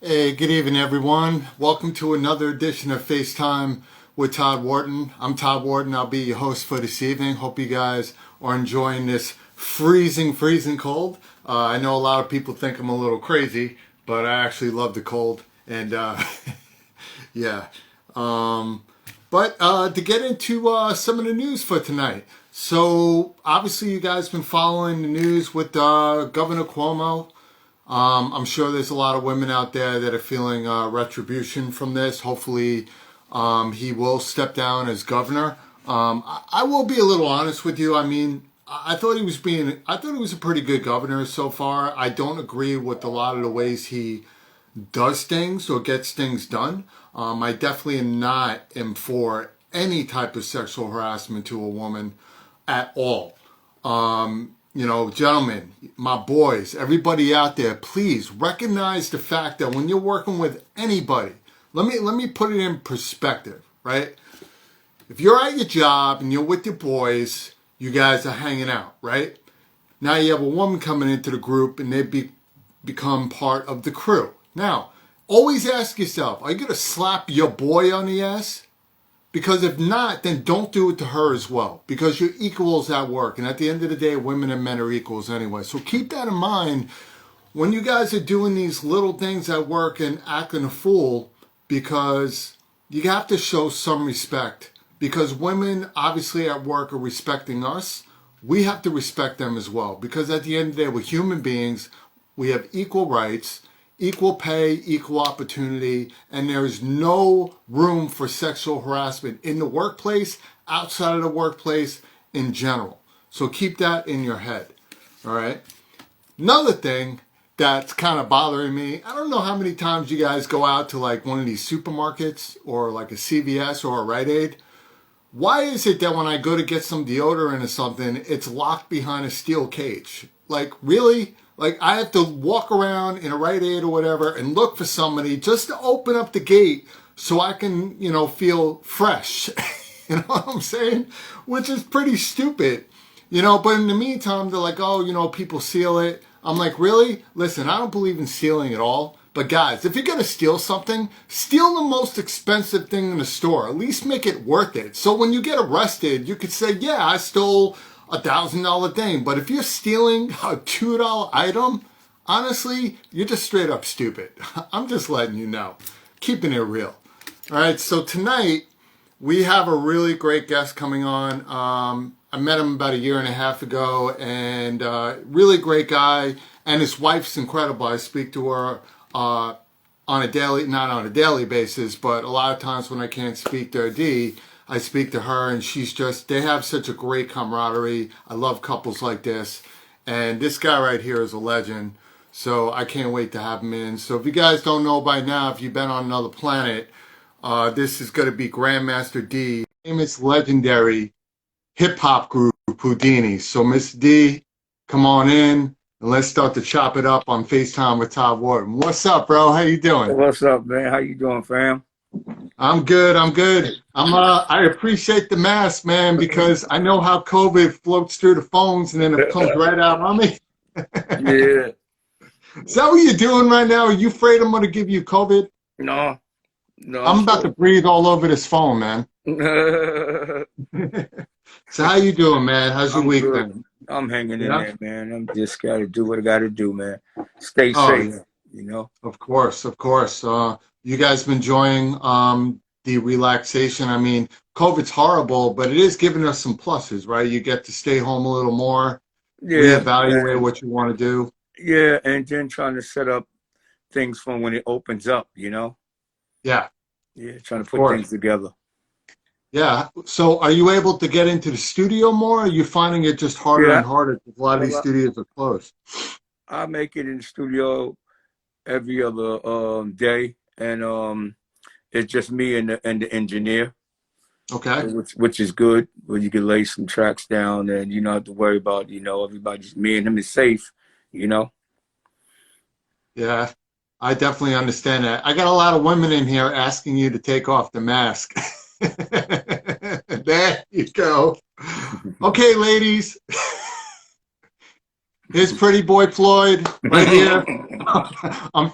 Hey, good evening, everyone. Welcome to another edition of FaceTime with Todd Wharton. I'm Todd Wharton. I'll be your host for this evening. Hope you guys are enjoying this freezing cold. I know a lot of people think I'm a little crazy, but I actually love the cold. And yeah. But to get into some of the news for tonight. So obviously you guys been following the news with Governor Cuomo. I'm sure there's a lot of women out there that are feeling retribution from this. Hopefully, he will step down as governor. I will be a little honest with you. I mean, I thought he was a pretty good governor so far. I don't agree with a lot of the ways he does things or gets things done. I definitely am for any type of sexual harassment to a woman at all. Gentlemen, my boys, everybody out there, please recognize the fact that when you're working with anybody, let me put it in perspective, right? If you're at your job and you're with your boys, you guys are hanging out, right? Now you have a woman coming into the group and become part of the crew. Now, always ask yourself, are you going to slap your boy on the ass? Because if not, then don't do it to her as well. Because you're equals at work. And at the end of the day, women and men are equals anyway. So keep that in mind when you guys are doing these little things at work and acting a fool. Because you have to show some respect. Because women, obviously at work, are respecting us. We have to respect them as well. Because at the end of the day, we're human beings. We have equal rights, equal pay, equal opportunity, and there is no room for sexual harassment in the workplace, outside of the workplace, in general. So keep that in your head, all right? Another thing that's kind of bothering me, I don't know how many times you guys go out to like one of these supermarkets or like a CVS or a Rite Aid. Why is it that when I go to get some deodorant or something, it's locked behind a steel cage? Like, really? Like, I have to walk around in a Rite Aid or whatever and look for somebody just to open up the gate so I can, feel fresh. You know what I'm saying? Which is pretty stupid. But in the meantime, they're like, oh, people seal it. I'm like, really? Listen, I don't believe in sealing at all. But guys, if you're going to steal something, steal the most expensive thing in the store. At least make it worth it. So when you get arrested, you could say, yeah, I stole $1,000 thing. But if you're stealing a $2 item, honestly, you're just straight up stupid. I'm just letting you know. Keeping it real. All right, so tonight we have a really great guest coming on. I met him about a year and a half ago, and really great guy. And his wife's incredible. I speak to her not on a daily basis, but a lot of times when I can't speak to Dee, I speak to her, and they have such a great camaraderie. I love couples like this. And this guy right here is a legend. So I can't wait to have him in. So if you guys don't know by now, if you've been on another planet, this is going to be Grandmaster Dee, famous legendary hip-hop group, Whodini. So Miss Dee, come on in. And let's start to chop it up on FaceTime with Todd Wharton. What's up, bro? How you doing? What's up, man? How you doing, fam? I'm good. I appreciate the mask, man, because I know how COVID floats through the phones and then it comes right out on me. Yeah. Is that what you're doing right now? Are you afraid I'm going to give you COVID? No, no, I'm I'm about to straight. breathe all over this phone, man. So how you doing, man? How's your I'm week good. been? I'm hanging in Yeah? there, man. I'm just gotta do what I gotta do, man. Stay Oh, safe, yeah. you know. Of course, of course. You guys been enjoying the relaxation. I mean, COVID's horrible, but it is giving us some pluses, right? You get to stay home a little more, Yeah, reevaluate and what you want to do. yeah, and then trying to set up things for when it opens up, you know. Yeah, Yeah, trying to of put course. things together. Yeah. So are you able to get into the studio more? Or are you finding it just harder Yeah, and harder because a lot of these well, studios are closed? I make it in the studio every other day, and it's just me and the engineer. Okay. Which is good, where you can lay some tracks down and you don't have to worry about, everybody's me and him is safe, you know. Yeah, I definitely understand that. I got a lot of women in here asking you to take off the mask. There you go. Okay, ladies. Here's Pretty Boy Floyd right here. I'm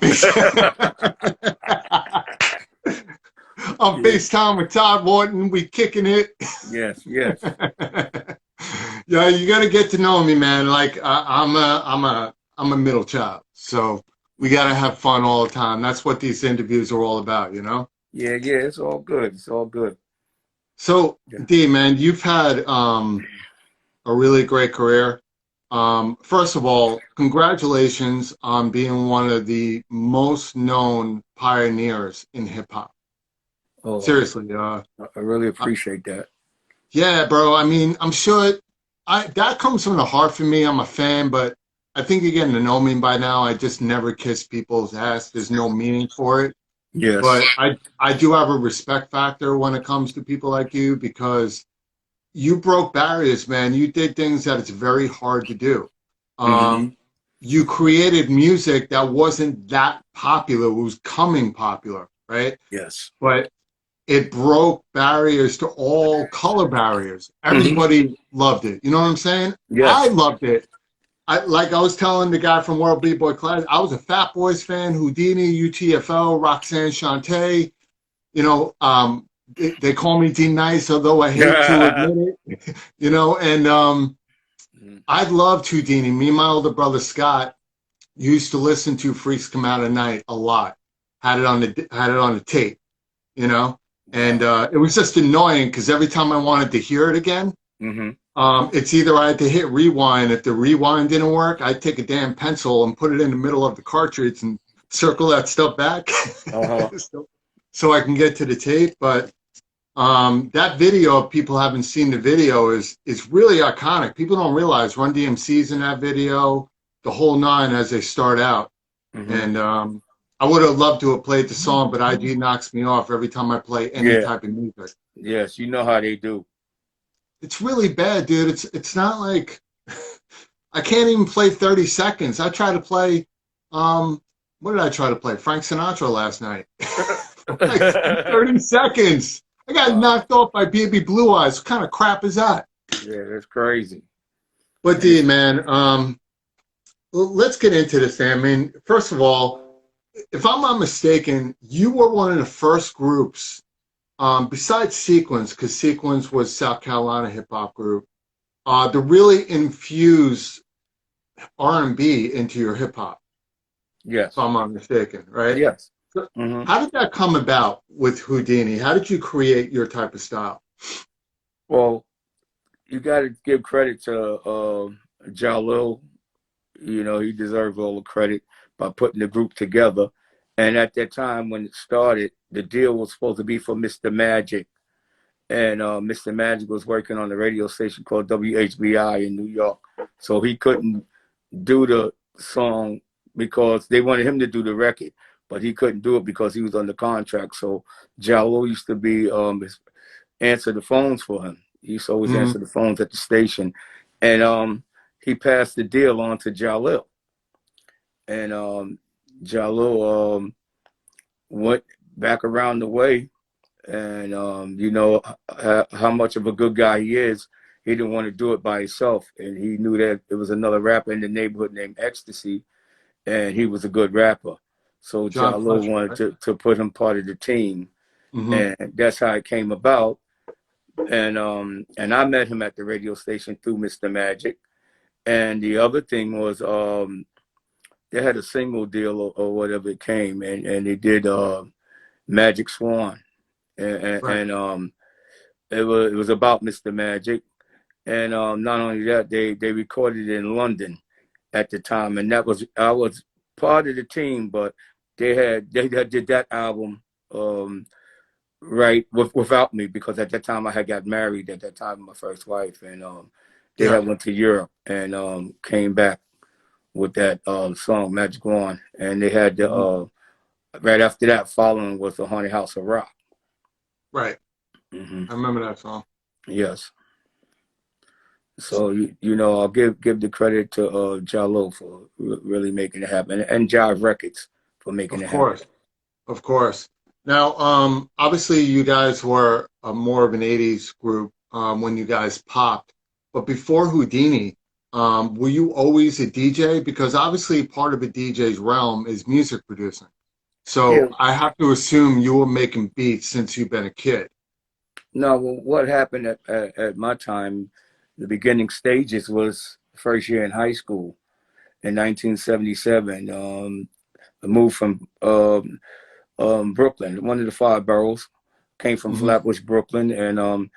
on Yeah. FaceTime with Todd Wharton. We kicking it. Yes, yes. Yeah, you got to get to know me, man. Like I'm a middle child, so we got to have fun all the time. That's what these interviews are all about, you know. Yeah, yeah, it's all good. It's all good. So, Yeah. Dee, man, you've had a really great career. First of all, congratulations on being one of the most known pioneers in hip hop. Oh, Seriously, I really appreciate that. yeah, bro. I mean, I'm sure that comes from the heart for me. I'm a fan, but I think you're getting to know me by now. I just never kiss people's ass. There's no meaning for it. Yes. But I do have a respect factor when it comes to people like you because you broke barriers, man. You did things that it's very hard to do. Hmm. You created music that wasn't that popular. It was coming popular, right? Yes. But it broke barriers to all color barriers. Hmm. Everybody loved it. You know what I'm saying? I Yes. loved it. Like I was telling the guy from World B-Boy Class, I was a Fat Boys fan, Whodini, UTFO, Roxanne Shante. You know, they call me D Nice, although I hate to admit it. You know, and I loved Whodini. Me and my older brother Scott used to listen to Freaks Come Out at Night a lot. Had it on the tape, you know, and Wow. it was just annoying because every time I wanted to hear it again, Hmm. it's either I had to hit rewind. If the rewind didn't work, I'd take a damn pencil and put it in the middle of the cartridge and circle that stuff back Uh-huh. so I can get to the tape. But that video, if people haven't seen the video, is really iconic. People don't realize Run DMC's in that video, the whole nine as they start out. Hmm. And I would have loved to have played the song, but IG knocks me off every time I play any Yeah. type of music. Yes. You know how they do. It's really bad, dude. It's not like I can't even play 30 seconds. I try to play what did I try to play? Frank Sinatra last night. Like 30 seconds. I got Wow. knocked off by Baby Blue Eyes. What kind of crap is that? Yeah, that's crazy. But And D, it's man, well, let's get into this thing. I mean, first of all, if I'm not mistaken, you were one of the first groups, besides Sequence, because Sequence was South Carolina hip hop group, to really infuse R&B into your hip hop, if yes. I'm not mistaken, right? Yes. So Hmm. how did that come about with Whodini? How did you create your type of style? Well, you got to give credit to Jalil. You know, he deserves all the credit by putting the group together. And at that time when it started, the deal was supposed to be for Mr. Magic. And Mr. Magic was working on a radio station called WHBI in New York. So he couldn't do the song because they wanted him to do the record, but he couldn't do it because he was under contract. So Jalil used to be answer the phones for him. He used to always Mm-hmm. answer the phones at the station. And he passed the deal on to Jalil. And Jalil went back around the way. And you know how much of a good guy he is. He didn't want to do it by himself. And he knew that there was another rapper in the neighborhood named Ecstasy, and he was a good rapper. So John Jalil Fletcher, wanted right? to put him part of the team. Mm-hmm. And that's how it came about. And I met him at the radio station through Mr. Magic. And the other thing was they had a single deal or whatever it came, and they did Magic Swan, Right. and it was about Mr. Magic, and not only that, they recorded it in London at the time, and I was part of the team, but they did that album right without me because at that time I had got married at that time my first wife, and they Yeah. had went to Europe and came back with that song Magic Wand, and they had the Mm-hmm. right after that following was the Haunted House of Rock. Right. Hmm. I remember that song. Yes. So you know I'll give the credit to Jallo for really making it happen, and Jive Records for making Of it happen. course. Of course. Now, obviously, you guys were more of an '80s group when you guys popped, but before Whodini, Were you always a DJ? Because obviously part of a DJ's realm is music producing. Yeah. So I have to assume you were making beats since you've been a kid. No, well, what happened at my time, the beginning stages was first year in high school in 1977. I moved from Brooklyn, one of the five boroughs, came from Hmm. Flatbush, Brooklyn, and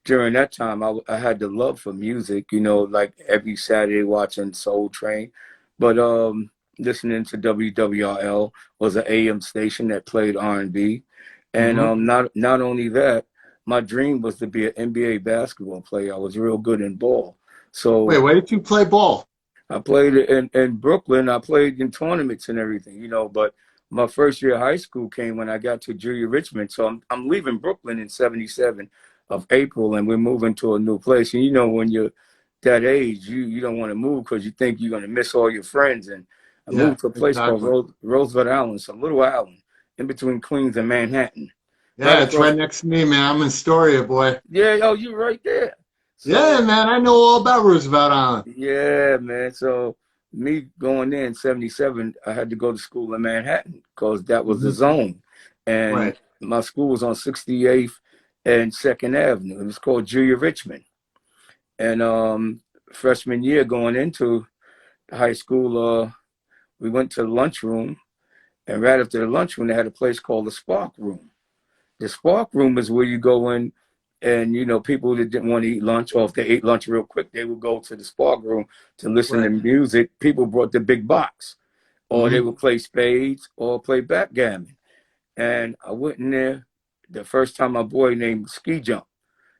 during that time, I had the love for music. Like every Saturday watching Soul Train, but listening to WWRL was an AM station that played R&B, and Hmm. not only that, my dream was to be an NBA basketball player. I was real good in ball, Wait, so where did you play ball? I played in Brooklyn. I played in tournaments and everything, but my first year of high school came when I got to Junior Richmond. So I'm leaving Brooklyn in 77 of April, and we're moving to a new place. And when you're that age, you don't want to move because you think you're going to miss all your friends. And I Yeah, moved to a place called exactly. Roosevelt Island, it's a little island in between Queens and Manhattan, right Yeah, it's across. right next to me, man. I'm in Astoria, boy. Yeah, oh, you right there. Yeah, So man, I know all about Roosevelt Island. yeah, man. So me going there in 77, I had to go to school in Manhattan because that was the Hmm. zone. And Right. my school was on 68th and 2nd Avenue. It was called Junior Richmond. And freshman year going into high school, we went to the lunchroom. And right after the lunchroom, they had a place called the Spark Room. The Spark Room is where you go in, and people that didn't want to eat lunch, or if they ate lunch real quick, they would go to the Spark Room to listen to Right. music. People brought the big box, or they Hmm. would play spades or play backgammon. And I went in there the first time. My boy named Ski Jump,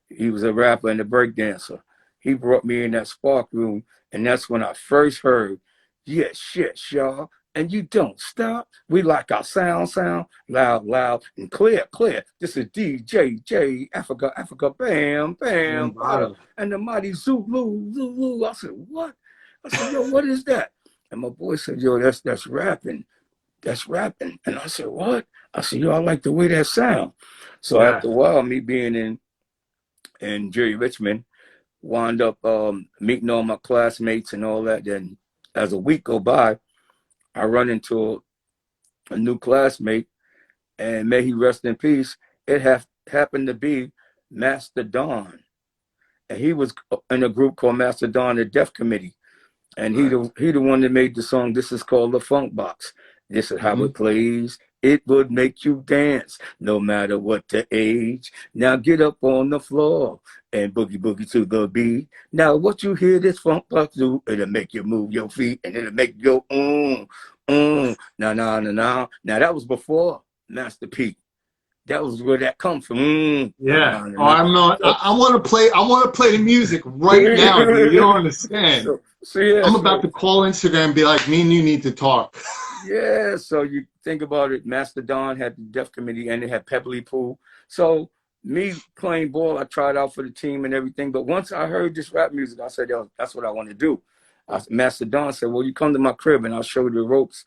he was a rapper and a break dancer. He brought me in that Spark Room, and that's when I first heard, yes, yes, y'all, and you don't stop. We like our sound, loud, loud, and clear, clear. This is DJ Africa, Africa, bam, bam, bada, Bada. and the mighty Zulu, Zulu. I said, what? I said, yo, what is that? And my boy said, yo, that's rapping. That's rapping. And I said, what? I said, yo, I like the way that sound. So Yeah. after a while, me being in Jerry Richmond, wound up meeting all my classmates and all that. Then, as a week go by, I run into a new classmate, and may he rest in peace. It happened to be Master Don, and he was in a group called Master Don, the Deaf Committee. And he Right. the one that made the song. This is called the Funk Box. This is how Hmm. it plays. It would make you dance, no matter what the age. Now get up on the floor and boogie boogie to the beat. Now what you hear this funk box do? It'll make you move your feet and it'll make you go Now Now that was before Master P. That was where that comes from. Yeah. Oh, Nah. I'm not. So, I want to play. I want to play the music right now, dude. You don't understand. so yeah, I'm about so to call Instagram and be like, me and you need to talk. yeah, so you think about it, Mastodon had the Deaf Committee and they had Pebbly Pool. So me playing ball, I tried out for the team and everything. But once I heard this rap music, I said, yo, that's what I want to do. Mastodon said, well, you come to my crib and I'll show you the ropes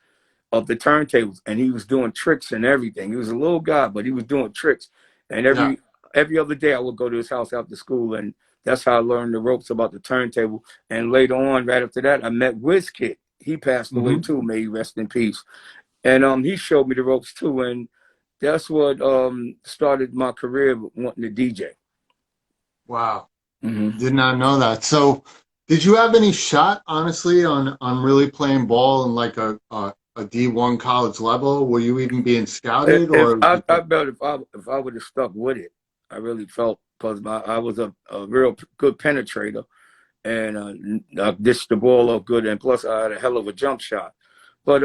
of the turntables. And he was doing tricks and everything. He was a little guy, but he was doing tricks. And Yeah. every other day I would go to his house after school, and that's how I learned the ropes about the turntable. And later on, right after that, I met WizKid. He passed away Hmm. too, may he rest in peace. And he showed me the ropes too, and that's what started my career wanting to DJ. Wow. Mm-hmm. Did not know that. So, did you have any shot, honestly, on really playing ball in like a D1 college level? Were you even being scouted, If or was I, it I just, bet if I would have stuck with it, I really felt because I was a real good penetrator, and I dished the ball up good, and plus I had a hell of a jump shot. But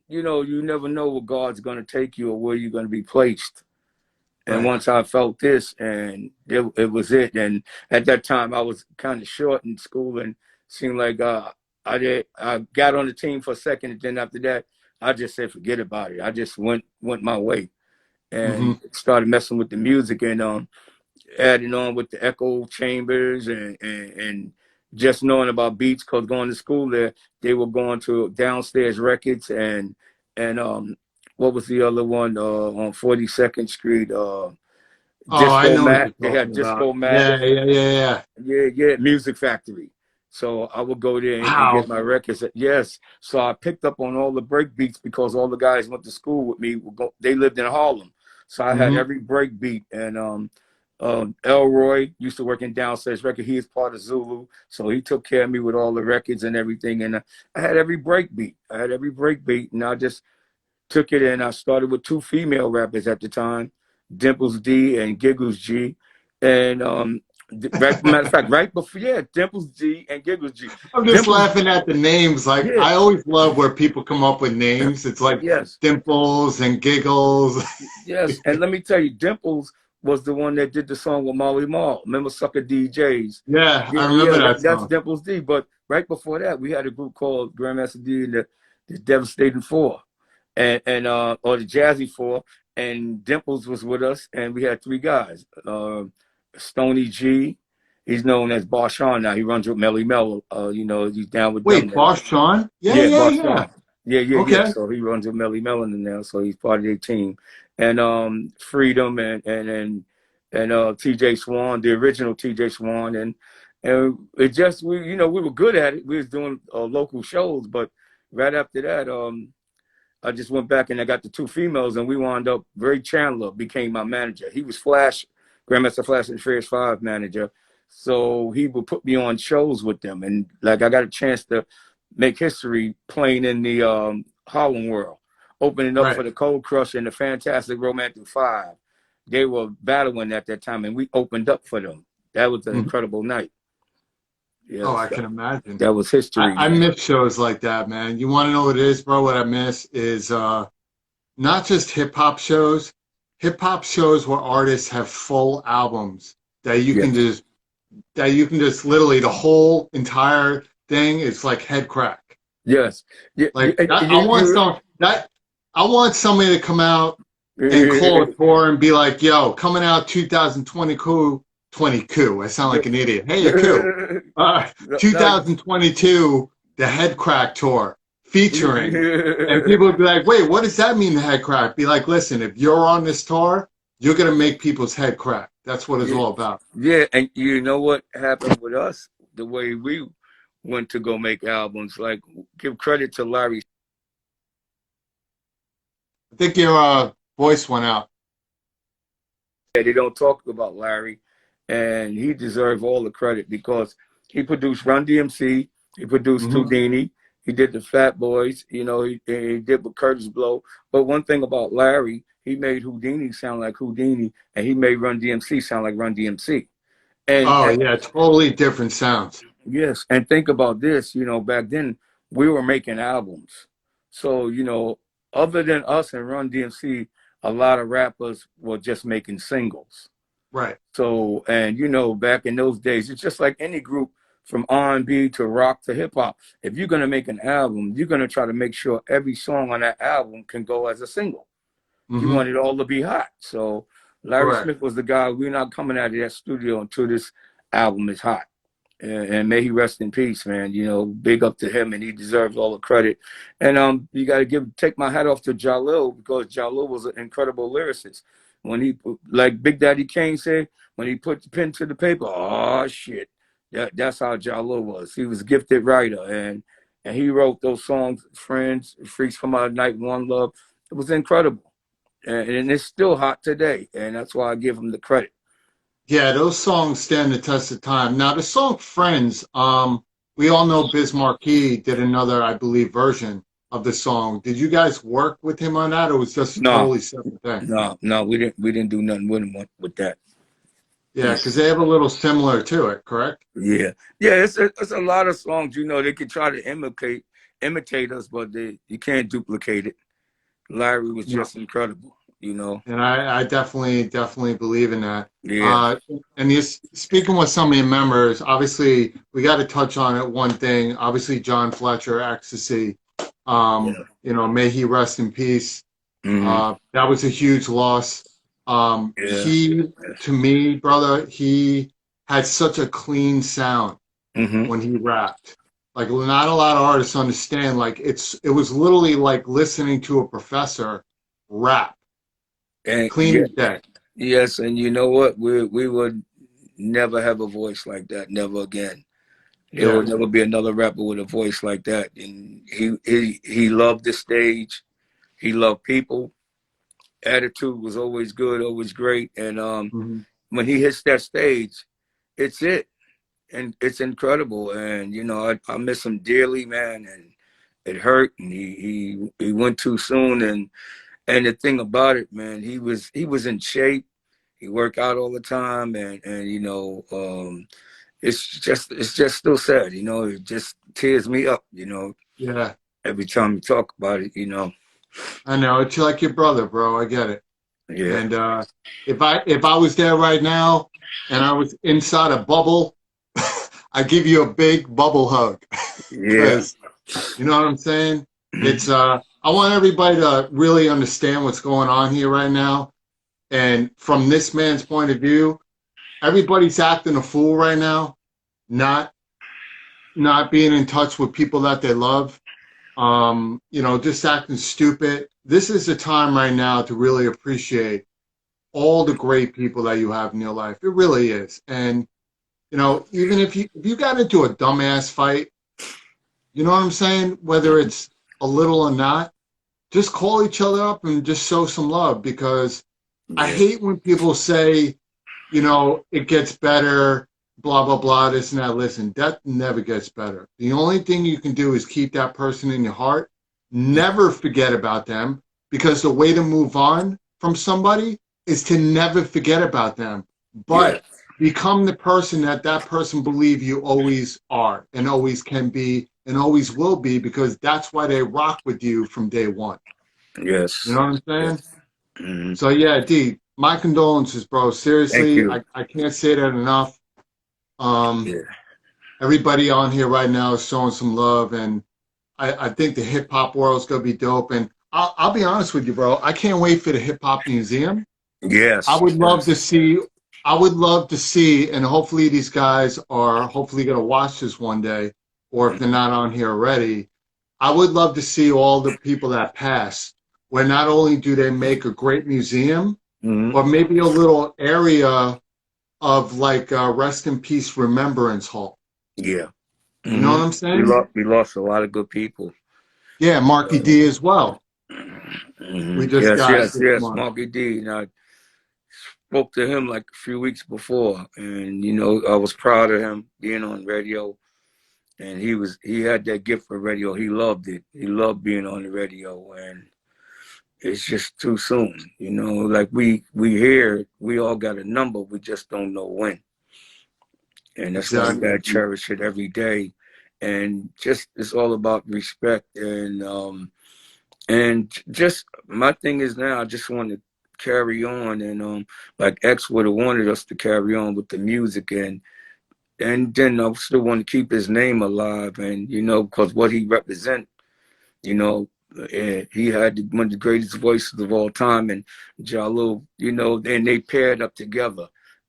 you never know where God's going to take you or where you're going to be placed. And right? once I felt this, and it was it. And at that time, I was kind of short in school, and seemed like I got on the team for a second, and then after that, I just said forget about it. I just went my way Hmm. and started messing with the music and adding on with the echo chambers and just knowing about beats. Cause going to school there, they were going to Downstairs Records and what was the other one on 42nd Street? Oh, I Disco know what Mac. you're They talking had about. Disco Mac. Yeah, yeah, yeah, yeah. Yeah, Music Factory. So I would go there and get Wow. my records. Yes. So I picked up on all the break beats because all the guys went to school with me. They lived in Harlem. So I had Hmm. every break beat. And Elroy used to work in Downstairs Record. He is part of Zulu. So he took care of me with all the records and everything. And I had every break beat. And I just took it, and I started with two female rappers at the time, Dimples D and Giggles G. And matter of fact, right before, yeah, Dimples D and Giggles G. I'm just Dimples, laughing at the names. Like, yeah, I always love where people come up with names. It's like yes, Dimples and Giggles. yes. And let me tell you, Dimples was the one that did the song with Molly Mall. Remember Sucker DJs? Yeah, Yeah, I remember yeah, that that's song. Dimples D. But right before that, we had a group called Grandmaster Dee and the Devastating Four. And or the Jazzy Four, and Dimples was with us, and we had three guys. Stony G, he's known as Barshawn now. He runs with Melly Mel. He's down with them Wait, now. Boss Sean? Yeah, Yeah, yeah, yeah. Barshawn. Yeah. Okay. So he runs with Melly Mellon now, so he's part of their team. And Freedom and TJ Swan, the original TJ Swan, and it just we were good at it. We was doing local shows, but right after that, I just went back and I got the two females, and we wound up. Ray Chandler became my manager. He was Flash, Grandmaster Flash and Fierce 5 manager. So he would put me on shows with them. And like I got a chance to make history playing in the Harlem World, opening up Right. for the Cold Crush and the Fantastic Romantic Five. They were battling at that time, and we opened up for them. That was an Mhm. incredible night. Oh, Yes, I can imagine. that was history, I man. miss shows like that, man. You want to know what it is, bro? What I miss is not just hip hop shows. Hip hop shows where artists have full albums that you can Yes, just literally the whole entire thing is like head crack. yes. You, you, Like that, you, I want somebody to come out and call a you, tour and be like, "Yo, coming out 2022, 22." I sound like an idiot. Hey, a coup. no, 2022, the Head Crack tour featuring, and people would be like, "Wait, what does that mean, the Head Crack?" Be like, "Listen, if you're on this tour, you're gonna make people's head crack. That's what it's yeah, all about." yeah, and you know what happened with us? The way we went to go make albums, like give credit to Larry. I think your voice went out. They don't talk about Larry, and he deserves all the credit because he produced Run DMC, he produced Hmm. Whodini, he did the Fat Boys, he did with Curtis Blow. But one thing about Larry, he made Whodini sound like Whodini, and he made Run DMC sound like Run DMC. And, Oh and yeah, totally different sounds. yes, and think about this, back then we were making albums. So, other than us and Run DMC, a lot of rappers were just making singles. Right. So, and back in those days, it's just like any group from R&B to rock to hip hop. If you're gonna make an album, you're gonna try to make sure every song on that album can go as a single. You Hmm. want it all to be hot. So Larry Correct. Smith was the guy. We're not coming out of that studio until this album is hot. And may he rest in peace, man. Big up to him, and he deserves all the credit. And you got to take my hat off to Jalil because Jalil was an incredible lyricist. When he, like Big Daddy Kane said, when he put the pen to the paper, oh shit, that's how Jalil was. He was a gifted writer, and he wrote those songs, "Friends," "Freaks Come Out at Night," "One Love." It was incredible, and it's still hot today, and that's why I give him the credit. Yeah, those songs stand the test of time. Now, the song "Friends," we all know Biz Markie did another, I believe, version of the song. Did you guys work with him on that, or was it just a No, totally separate thing? no, we didn't do nothing with him with that. Yeah, because they have a little similar to it, correct? Yeah. It's a lot of songs. They could try to imitate us, but you can't duplicate it. Larry was No. just incredible. And I definitely believe in that. Yeah, Uh, and speaking with some of your members, obviously we got to touch on it. One thing, obviously John Fletcher, Ecstasy. yeah. May he rest in peace. Hmm. That was a huge loss. Yeah. To me, brother, he had such a clean sound Hmm. when he rapped. Like not a lot of artists understand. Like it was literally like listening to a professor rap, And clean yeah, as day. yes, and you know what? We would never have a voice like that, never again. There will Yeah. never be another rapper with a voice like that. And he loved the stage. He loved people. Attitude was always good, always great. And Hmm. when he hits that stage, it's it. And it's incredible. And I miss him dearly, man. And it hurt. And he went too soon. And the thing about it, man, he was in shape. He worked out all the time, and it's just still sad. It just tears me up. Yeah. Every time you talk about it. I know. It's like your brother, bro. I get it. Yeah, And if I was there right now and I was inside a bubble, I give you a big bubble hug yeah, because you know what I'm saying? It's I want everybody to really understand what's going on here right now. And from this man's point of view, everybody's acting a fool right now, not not being in touch with people that they love. Just acting stupid. This is the time right now to really appreciate all the great people that you have in your life. It really is. And even if you got into a dumbass fight, you know what I'm saying? Whether it's a little or not, just call each other up and just show some love because I yeah, hate when people say, it gets better, blah, blah, blah, this and that. Listen, that never gets better. The only thing you can do is keep that person in your heart. Never forget about them because the way to move on from somebody is to never forget about them. yeah, But become the person that person believe you always are and always can be and always will be because that's why they rock with you from day one. You yes, know what I'm yes. saying? Hmm. So yeah, D, my condolences, bro. Thank Seriously, you. I can't say that enough. Um, Yeah, Everybody on here right now is showing some love, and I think the hip hop world's gonna be dope. And I'll be honest with you, bro. I can't wait for the hip hop museum. I yes, would love to yes. see. I would love to see, and hopefully these guys are hopefully gonna watch this one day, or if they're Hmm. not on here already. I would love to see all the people that passed, where not only do they make a great museum, Hmm. but maybe a little area of like rest in peace remembrance hall. Yeah. You know Hmm. what I'm We saying? lost we lost a lot of good people. Yeah, Marky D as well. We Hmm. just Yes, got yes, this yes. month. Marky D. And I spoke to him like a few weeks before, and I was proud of him being on radio. And he had that gift for radio. He loved it. He loved being on the radio, and it's just too soon. Like we hear we all got a number, we just don't know when. And that's why we Exactly. gotta cherish it every day. And just it's all about respect and just my thing is now I just want to carry on and like X would have wanted us to carry on with the music and then I still want to keep his name alive and because what he represent. You know, he had one of the greatest voices of all time, and Jalil, and they paired up together,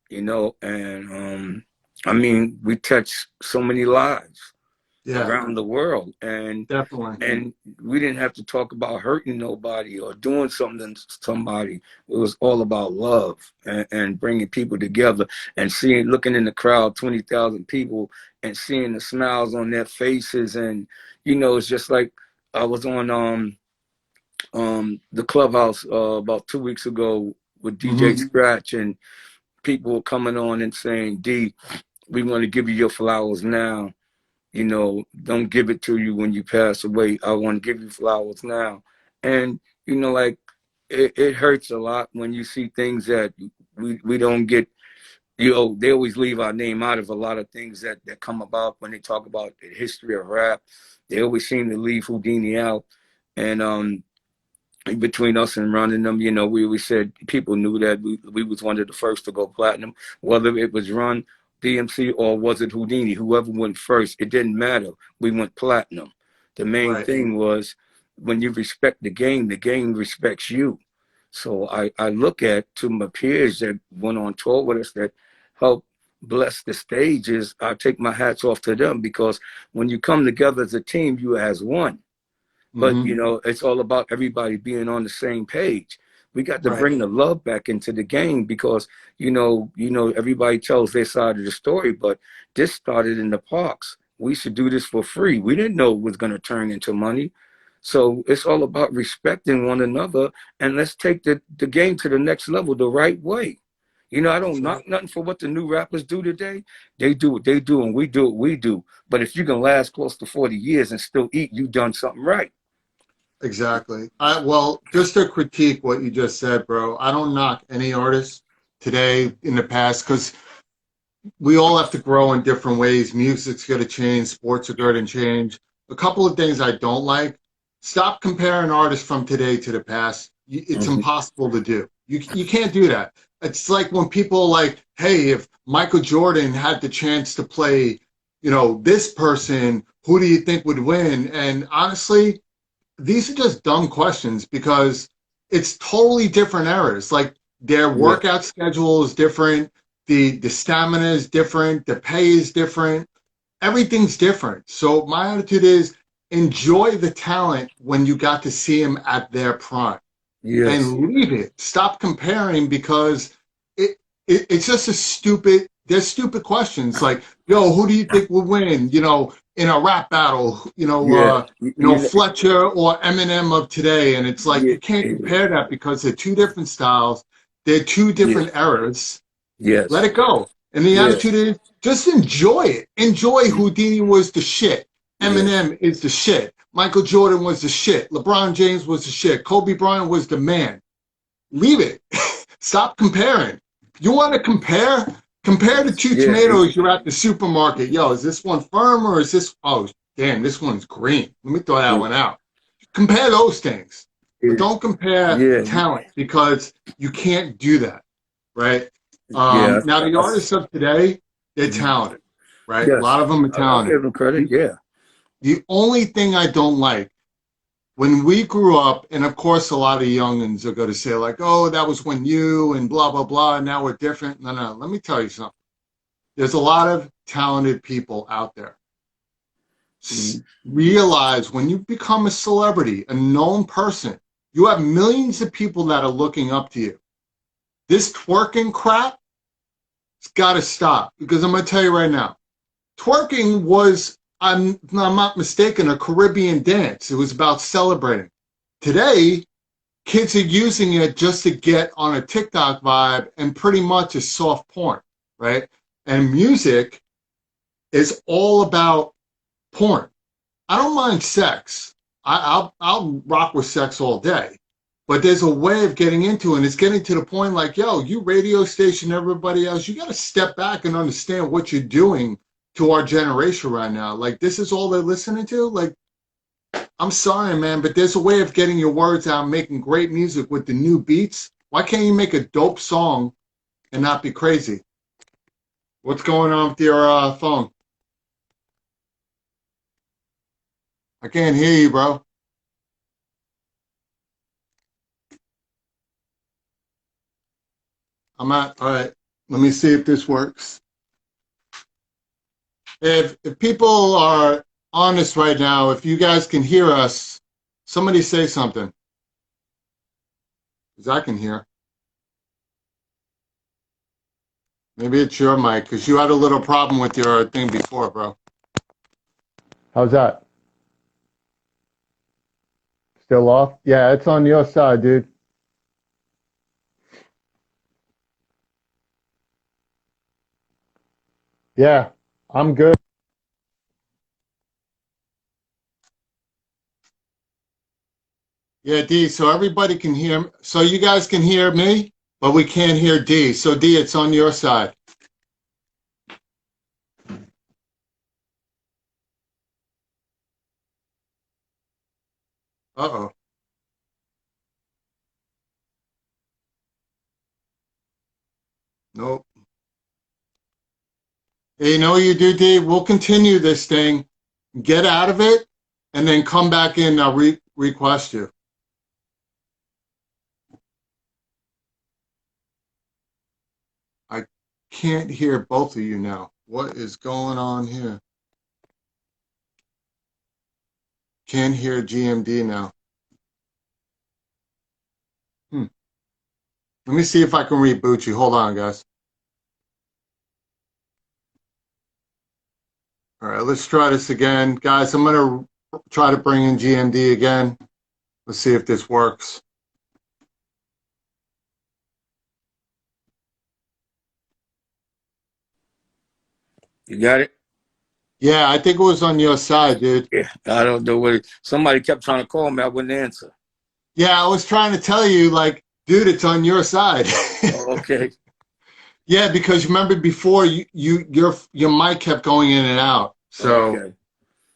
and I mean, we touched so many lives Yeah, around the world, and definitely. and we didn't have to talk about hurting nobody or doing something to somebody. It was all about love and bringing people together and looking in the crowd, 20,000 people, and seeing the smiles on their faces, and it's just like I was on the clubhouse about 2 weeks ago with DJ Hmm. Scratch, and people were coming on and saying, "D, we want to give you your flowers now. Don't give it to you when you pass away. I want to give you flowers now." And like it hurts a lot when you see things that we don't get. They always leave our name out of a lot of things that come about when they talk about the history of rap. They always seem to leave Whodini out. And between us and running them, we said people knew that we was one of the first to go platinum, whether it was Run DMC or was it Whodini, whoever went first, it didn't matter. We went platinum. The main Right. thing was when you respect the game respects you. So I look at to my peers that went on tour with us that helped bless the stages. I take my hats off to them because when you come together as a team, you as one. But Hmm. it's all about everybody being on the same page. We got to Right. bring the love back into the game because everybody tells their side of the story, but this started in the parks. We should do this for free. We didn't know it was going to turn into money. So it's all about respecting one another, and let's take the game to the next level the right way. You know, I don't knock nothing for what the new rappers do today. They do what they do, and we do what we do. But if you can last close to 40 years and still eat, you done something right. Exactly. Well, just to critique what you just said, bro, I don't knock any artist today in the past because we all have to grow in different ways. Music's going to change, sports are going to change. A couple of things I don't like. Stop comparing artists from today to the past. It's Mm-hmm. impossible to do. You can't do that. It's like when people like, hey, if Michael Jordan had the chance to play, this person, who do you think would win? And honestly, these are just dumb questions because it's totally different eras. Like their Yeah. workout schedule is different, the stamina is different, the pay is different, everything's different. So my attitude is enjoy the talent when you got to see them at their prime Yes. and leave it. Stop comparing because it's just there's stupid questions like, yo, who do you think will win, in a rap battle, Yeah. Fletcher or Eminem of today. And it's like, Yeah. you can't compare that because they're two different styles. They're two Yeah. different eras. Let Yes. it go. And the Yeah. attitude is just enjoy it. Enjoy Whodini was the shit. Yes. Eminem is the shit. Michael Jordan was the shit. LeBron James was the shit. Kobe Bryant was the man. Leave it. Stop comparing. You want to compare the two Yeah. tomatoes you're at the supermarket. Yo, is this one firm or is this, oh, damn, this one's green. Let me throw that one out. Compare those things. But don't compare Yeah. talent because you can't do that, right? Yeah. Now, the artists of today, they're talented, right? A Yes. lot of them are I'll talented. give them credit. Yeah. The only thing I don't like, when we grew up, and of course a lot of youngins are going to say like, oh, that was when you and blah, blah, blah, and now we're different. No, let me tell you something. There's a lot of talented people out there. Realize when you become a celebrity, a known person, you have millions of people that are looking up to you. This twerking crap, it's got to stop because I'm going to tell you right now, twerking was, I'm not mistaken, a Caribbean dance. It was about celebrating. Today, kids are using it just to get on a TikTok vibe and pretty much a soft porn, right? And music is all about porn. I don't mind sex. I'll rock with sex all day. But there's a way of getting into it. And it's getting to the point like, yo, you radio station, everybody else, you got to step back and understand what you're doing to our generation right now. Like, this is all they're listening to? Like, I'm sorry, man, but there's a way of getting your words out, making great music with the new beats. Why can't you make a dope song and not be crazy? What's going on with your phone? I can't hear you, bro. All right. Let me see if this works. If people are honest right now, if you guys can hear us, somebody say something. Because I can hear. Maybe it's your mic, because you had a little problem with your thing before, bro. How's that? Still off? Yeah, it's on your side, dude. Yeah, I'm good. Yeah, D, so everybody can hear. So you guys can hear me, but we can't hear D. So D, it's on your side. Uh-oh. Nope. Hey, you know what you do, D? We'll continue this thing, get out of it, and then come back in. I'll request you. I can't hear both of you now. What is going on here? Can't hear GMD now. Let me see if I can reboot you. Hold on, guys. All right, let's try this again. Guys, I'm going to try to bring in GMD again. Let's see if this works. You got it? Yeah, I think it was on your side, dude. Yeah. I don't know what somebody kept trying to call me. I wouldn't answer. Yeah, I was trying to tell you, like, dude, it's on your side. Oh, okay. Yeah, because remember before your mic kept going in and out. So Okay.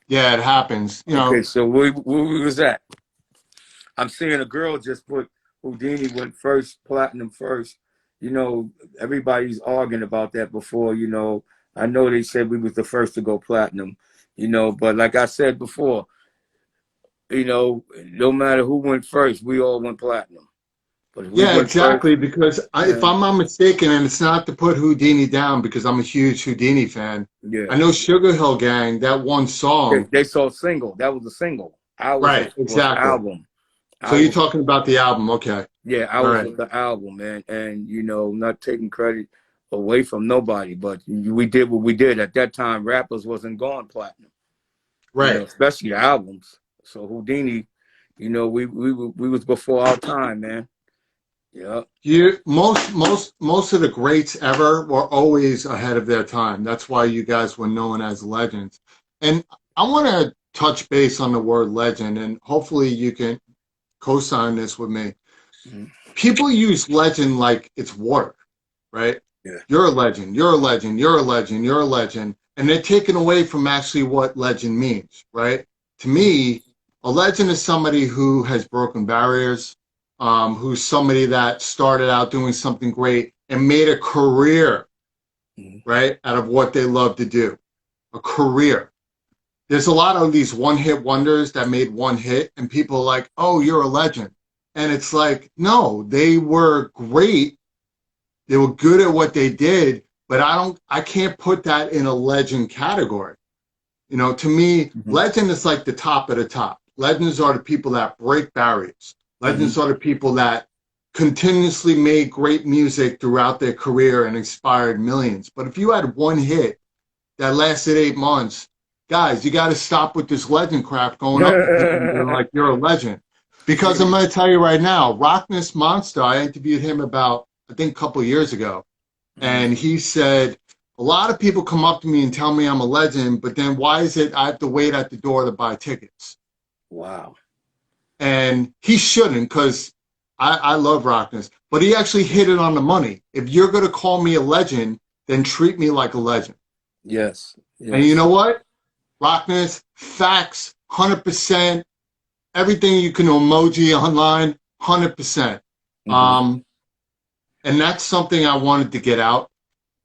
yeah, it happens. You Okay. know. So where was that? I'm seeing a girl just put Whodini went first, platinum first. You know, everybody's arguing about that before. You know, I know they said we was the first to go platinum. You know, but like I said before, you know, no matter who went first, we all went platinum. But if we Yeah, went first, exactly. Because if yeah, I'm not mistaken, and it's not to put Whodini down because I'm a huge Whodini fan. yeah. I know Sugar Hill Gang, that one song. They saw single. That was a single. Ours Right, was exactly. album. So you're Album. talking about the album, okay? Yeah, All ours right, was the album, man. And you know, not taking credit away from nobody, but we did what we did at that time. Rappers wasn't going platinum, you know, right. especially the albums. So Whodini, you know, we was before our time, man. Yeah. Most of the greats ever were always ahead of their time. That's why you guys were known as legends. And I want to touch base on the word legend, and hopefully you can co-sign this with me. Mhm. People use legend like it's water, right? Yeah. You're a legend, you're a legend, you're a legend, you're a legend. And they're taken away from actually what legend means, right? To me, a legend is somebody who has broken barriers, who's somebody that started out doing something great and made a career, Mhm. right, out of what they love to do. A career. There's a lot of these one-hit wonders that made one hit, and people are like, oh, you're a legend. And it's like, no, they were great. They were good at what they did, but I can't put that in a legend category. You know, to me, Mhm. legend is like the top of the top. Legends are the people that break barriers. Legends Mhm. are the people that continuously made great music throughout their career and inspired millions. But if you had one hit that lasted 8 months, guys, you got to stop with this legend crap going up to people and being like, you're a legend. Because I'm Yeah. going to tell you right now, Rockness Monster, I interviewed him about, I think, a couple of years ago. Mhm. And he said, a lot of people come up to me and tell me I'm a legend, but then why is it I have to wait at the door to buy tickets? Wow. And he shouldn't, because I love Rockness, but he actually hit it on the money. If you're going to call me a legend, then treat me like a legend. Yes. And you Yes. know what? Rockness, facts, 100%. Everything you can emoji online, 100%. Mhm. Um, and that's something I wanted to get out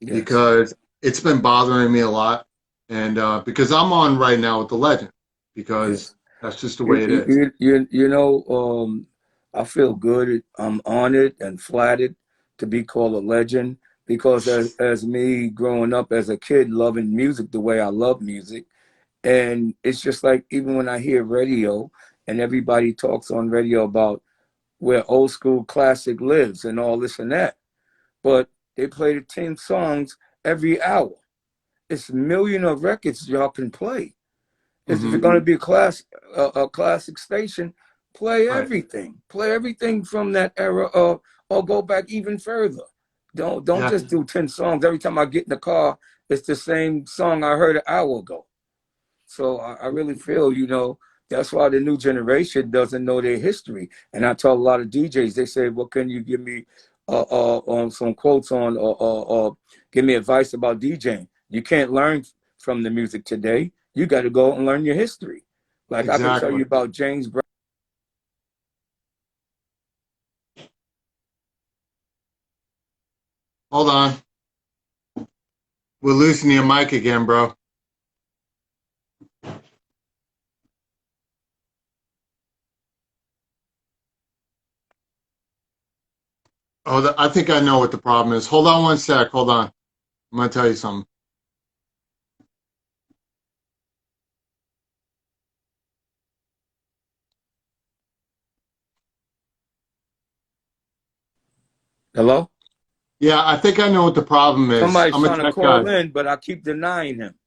Yes. because it's been bothering me a lot. And because I'm on right now with the legend, because Yes. that's just the way it is. You know, I feel good. I'm honored and flattered to be called a legend because as me growing up as a kid, loving music the way I love music, and it's just like even when I hear radio and everybody talks on radio about where old school classic lives and all this and that, but they play the 10 songs every hour. It's a million of records y'all can play. If Hmm. it's going to be a classic station, play Right. everything. Play everything from that era, or go back even further. Don't Yeah. just do 10 songs. Every time I get in the car, it's the same song I heard an hour ago. So I really feel, you know, that's why the new generation doesn't know their history. And I tell a lot of DJs, they say, "Well, can you give me on some quotes on or give me advice about DJing?" You can't learn from the music today. You got to go and learn your history. Like I can tell Exactly. you about James Brown. Hold on. We're losing your mic again, bro. Oh, I think I know what the problem is. Hold on one sec. Hold on. I'm going to tell you something. Hello? Yeah, I think I know what the problem is. Somebody's I'm a trying to tech call guy. in, but I keep denying him.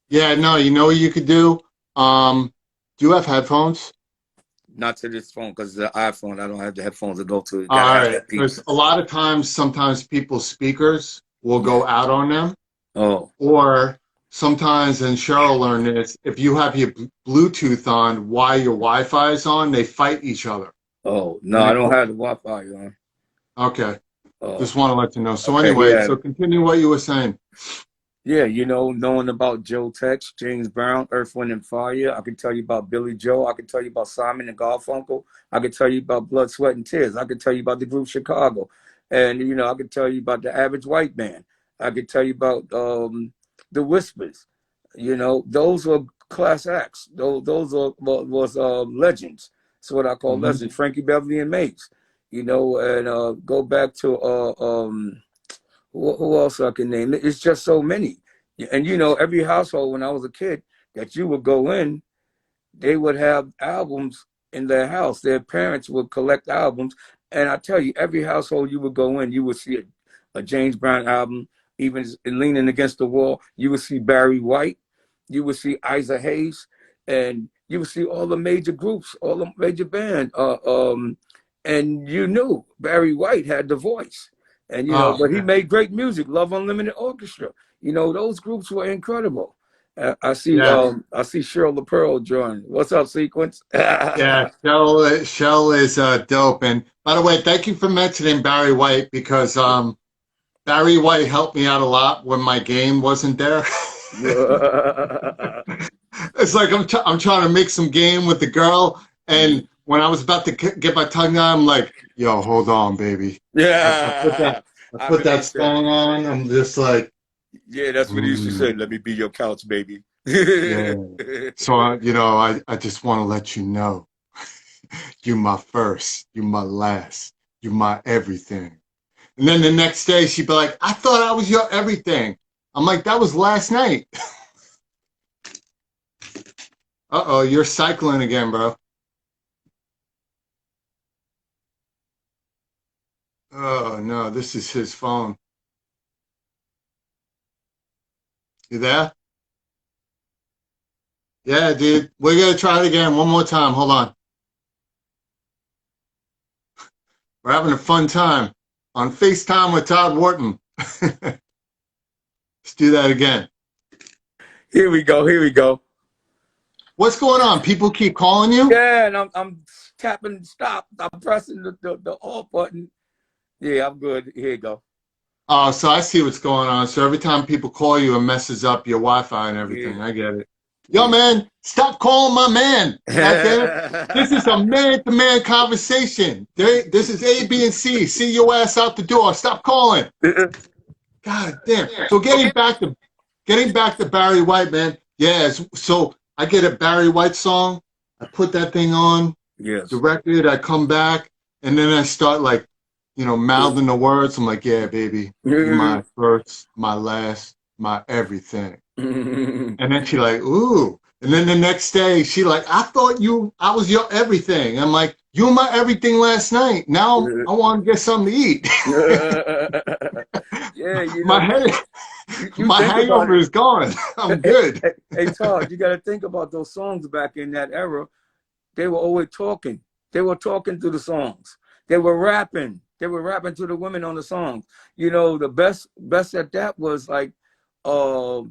Yeah, no, you know what you could do? Do you have headphones? Not to this phone because the iPhone. I don't have the headphones to go to. You gotta All have right. that Because piece. a lot of times, sometimes people's speakers will Yeah. go out on them. Oh. Or sometimes, and Cheryl learned this, if you have your Bluetooth on while your Wi-Fi is on, they fight each other. Oh no, And I it don't go, have the Wi-Fi on. okay. Oh. Just want to let you know. So Okay. anyway, Yeah. so continue what you were saying. Yeah, knowing about Joe Tex, James Brown, Earth, Wind, and Fire. I can tell you about Billy Joe. I can tell you about Simon and Garfunkel. I can tell you about Blood, Sweat, and Tears. I can tell you about the group Chicago. And, I can tell you about the Average White Man. I can tell you about the Whispers. Those were class acts. Those was legends. That's what I call Hmm. legends. Frankie Beverly and Mates. And go back to who else I can name? It's just so many. And every household when I was a kid that you would go in, they would have albums in their house. Their parents would collect albums. And I tell you, every household you would go in, you would see a James Brown album, even leaning against the wall. You would see Barry White, you would see Isaac Hayes, and you would see all the major groups, all the major band. And you knew Barry White had the voice. And Oh, but he made great music. Love Unlimited Orchestra. Those groups were incredible. yeah. I see Cheryl LaPearl join. What's up, Sequence? Yeah, Shell is dope. And by the way, thank you for mentioning Barry White because Barry White helped me out a lot when my game wasn't there. It's like I'm trying to make some game with the girl, and when I was about to get my tongue out, I'm like, "Yo, hold on, baby." I put that Yeah, I I put that remember that. song on. I'm just like, Yeah, that's what he used to say. mm, Let me be your couch, baby. yeah. So I just want to let you know, you my first, you my last, you my everything. And then the next day she'd be like, "I thought I was your everything." I'm like, "That was last night." Uh-oh, you're cycling again, bro. Oh no, this is his phone. You there? Yeah, dude. We're gonna try it again one more time. Hold on. We're having a fun time on FaceTime with Todd Wharton. Let's do that again. Here we go. Here we go. What's going on? People keep calling you? Yeah, and I'm tapping stop. I'm pressing the off button. Yeah, I'm good. Here you go. Oh, so I see what's going on. So every time people call you, it messes up your Wi-Fi and everything. Yeah, I get it. Yo, yeah. man, stop calling my man. God damn it. This is a man-to-man conversation. This is A, B, and C. See your ass out the door. Stop calling. God damn. So getting back to Barry White, man. Yeah, so I get a Barry White song, I put that thing on, Yes. direct it, I come back, and then I start like, mouthing the words. I'm like, yeah, baby, you my first, my last, my everything. And then she like, ooh. And then the next day, she like, I was your everything. I'm like, you were my everything last night. Now I want to get something to eat. Yeah, My but head, you my think about hangover it. is gone. I'm good. Hey, Todd, you got to think about those songs back in that era. They were always talking. They were talking through the songs. They were rapping. They were rapping to the women on the songs. The best at that was like the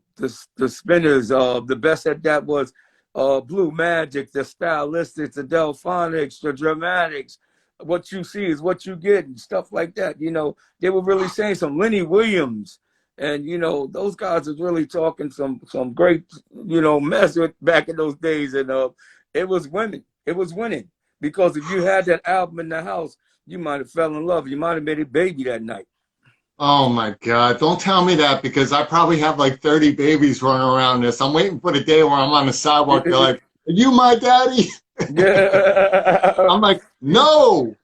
Spinners. The best at that was Blue Magic, the Stylistics, the Delphonics, the Dramatics. What you see is what you get, and stuff like that. They were really saying some Lenny Williams, and those guys was really talking some great mess with back in those days, and it was winning. It was winning because if you had that album in the house, you might have fell in love. You might have made a baby that night. Oh my God. Don't tell me that because I probably have like 30 babies running around this. I'm waiting for the day where I'm on the sidewalk. They're like, "Are you my daddy?" Yeah, I'm like, "No."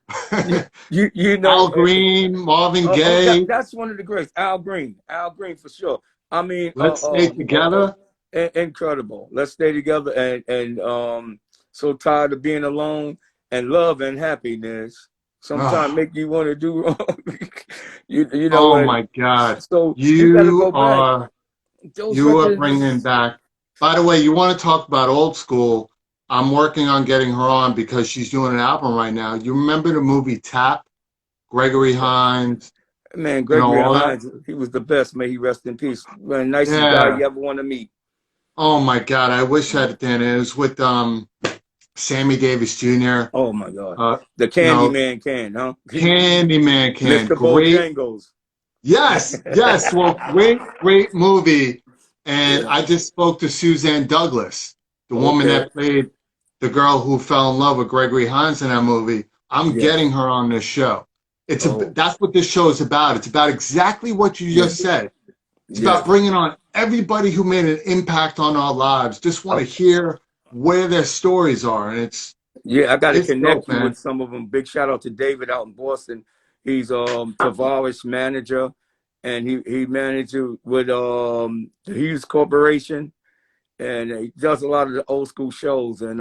you Al know. Green, Marvin That Gaye, that's one of the greats. Al Green for sure. I mean, Let's Stay Together. incredible. Let's stay together and so tired of being alone and love and happiness. Sometimes Oh, make you want to do wrong. oh And my God. so you got to You go back. are Those you are records. bringing back By the way, you want to talk about old school? I'm working on getting her on because she's doing an album right now. You remember the movie Tap? Gregory Hines, Man, you know, Gregory all that? Hines, he was the best. May he rest in peace. Man, nicest guy Yeah. you ever want to meet. Oh my God, I wish I had it then. It was with Sammy Davis Jr. Oh my God. Uh, The you know, Candyman can, huh? Candyman can. Mr. Great. Bojangles. Yes, yes. Well, great movie. And Yeah. I just spoke to Suzanne Douglas, the woman Okay. that played the girl who fell in love with Gregory Hines in that movie. I'm Yeah. getting her on this show. Oh, That's what this show is about. It's about exactly what you yeah. just said. It's Yeah. about bringing on everybody who made an impact on our lives. Just want to hear where their stories are, and Yeah, I got to it's dope, connect you man. with some of them. Big shout out to David out in Boston. He's Tavares manager, and he manages with the Hughes Corporation, and he does a lot of the old school shows. And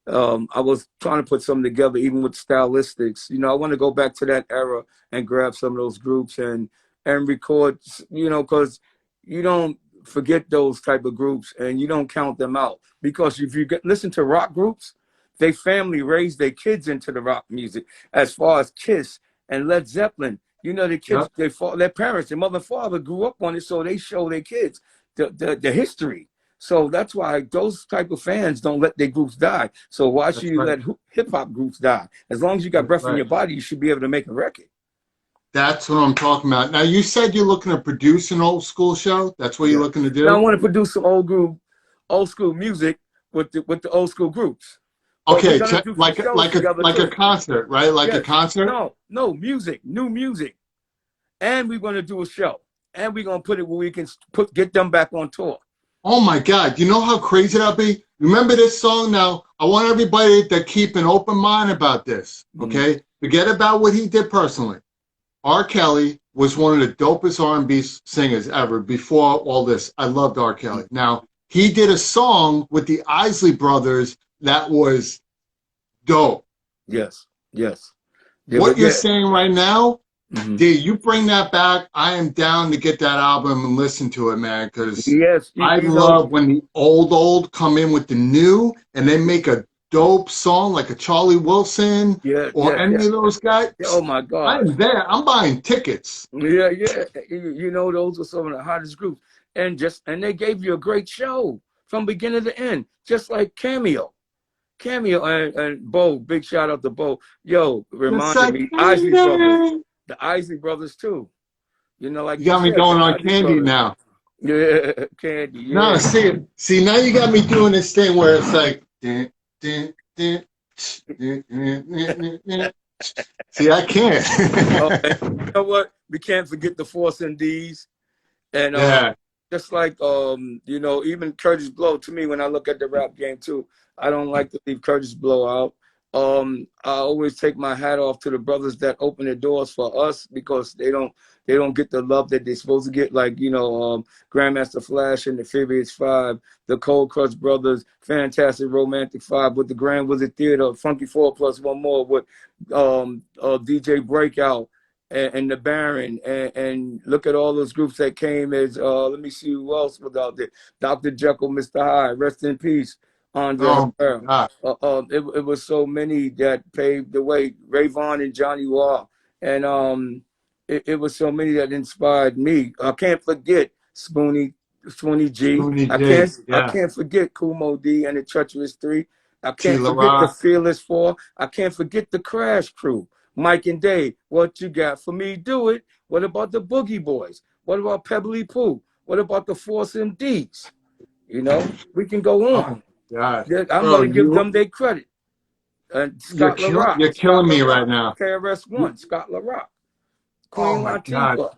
I was trying to put something together, even with stylistics. You know, I want to go back to that era and grab some of those groups and record. You know, because you don't forget those type of groups and you don't count them out, because if you listen to rock groups, they family raised their kids into the rock music. As far as Kiss and Led Zeppelin, you know, the kids, Yep, their parents, their mother and father grew up on it, so they show their kids the history. So that's why those type of fans don't let their groups die. So why should that's you right. let hip hop groups die? As long as you got That's breath in right. your body, you should be able to make a record. That's what I'm talking about. Now, you said you're looking to produce an old school show. That's what you're Yeah. looking to Now I do. want to produce some old school music with the old school groups. But we're Okay, gonna do some like shows together like a too. concert, right? Like a Yes. concert. No, music, new music. And we're gonna do a show. And we're gonna put it where we can get them back on tour. Oh my God! You know how crazy that'll be. Remember this song? Now, I want everybody to keep an open mind about this. Mm. Okay, forget about what he did personally. R. Kelly was one of the dopest R&B singers ever before all this. I loved R. Kelly. Now, he did a song with the Isley Brothers that was dope. Yes, yes. Yeah, What but you're yeah. saying right now, Mm-hmm. D, you bring that back. I am down to get that album and listen to it, man, because Yes, I you know, love when the old come in with the new and they make a dope song like a Charlie Wilson yeah, or yeah, yeah. any of those guys. Oh my I gosh. am there. I'm buying tickets. Yeah, yeah. You know, those are some of the hottest groups. And they gave you a great show from beginning to end, just like Cameo. Cameo and Bo, big shout out to Bo. Yo, Yes, reminded I me, Isley Brothers. can. The Isley Brothers too. You know, like You you got me said, the going on Isley Candy Brothers. now. Yeah, Candy, No, yeah. see, now you got me doing this thing where it's like, see, I Oh, and can't. you know what? We can't forget the Force and D's. And Yeah. just like you know, even Curtis Blow, to me, when I look at the rap game too, I don't like to leave Curtis Blow out. I always take my hat off to the brothers that open the doors for us, because they don't get the love that they're supposed to get. Like, you know, Grandmaster Flash and the Furious Five, the Cold Crush Brothers, Fantastic Romantic Five with the Grand Wizard Theater, Funky Four plus one more with DJ Breakout and the Baron, and look at all those groups that came as let me see who else was out there. Dr. Jekyll, Mr. Hyde, rest in peace, Andre Oh my Herrera. God. It was so many that paved the way. Ray Vaughn and Johnny Waugh, and it was so many that inspired me. I can't forget Spoonie G. Spoonie J. I Yeah. can't forget Kumo D and the Treacherous Three. I can't Tila forget the Rock. Fearless Four. I can't forget the Crash Crew. Mike and Dave, what you got for me? Do it. What about the Boogie Boys? What about Pebbly Pooh? What about the Force MDs? You know, we can go Oh on. my God. I'm Bro, going to give them their credit. Scott LaRock, you're killing me right now. KRS-One, Scott LaRock, Oh Queen my God. Latifah,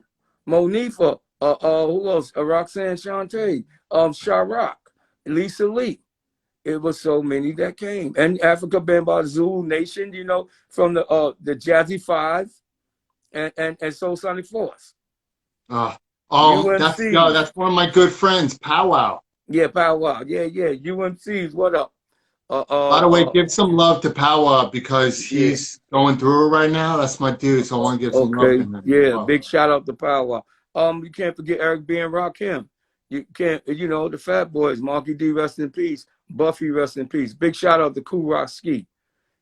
Monifa, who else? Roxanne Shante, Sharack, Lisa Lee. It was so many that came. And Africa Bambaa Zulu Nation, you know, from the Jazzy Five and Soul Sonic Force. UMCs. That's one of my good friends, Powwow. Yeah, Pow Wow. Yeah, yeah. UMCs, what up? Uh, By uh, the way, uh, give some love to Powwow because yeah. he's going through it right now. That's my dude, so I want to give some love to Okay. him as Yeah, well. big shout out to Pow Wow. You can't forget Eric B and Rakim. You can't, you know, the Fat Boys, Marky D, rest in peace. Buffy, rest in peace. Big shout out to Cool Rock Ski.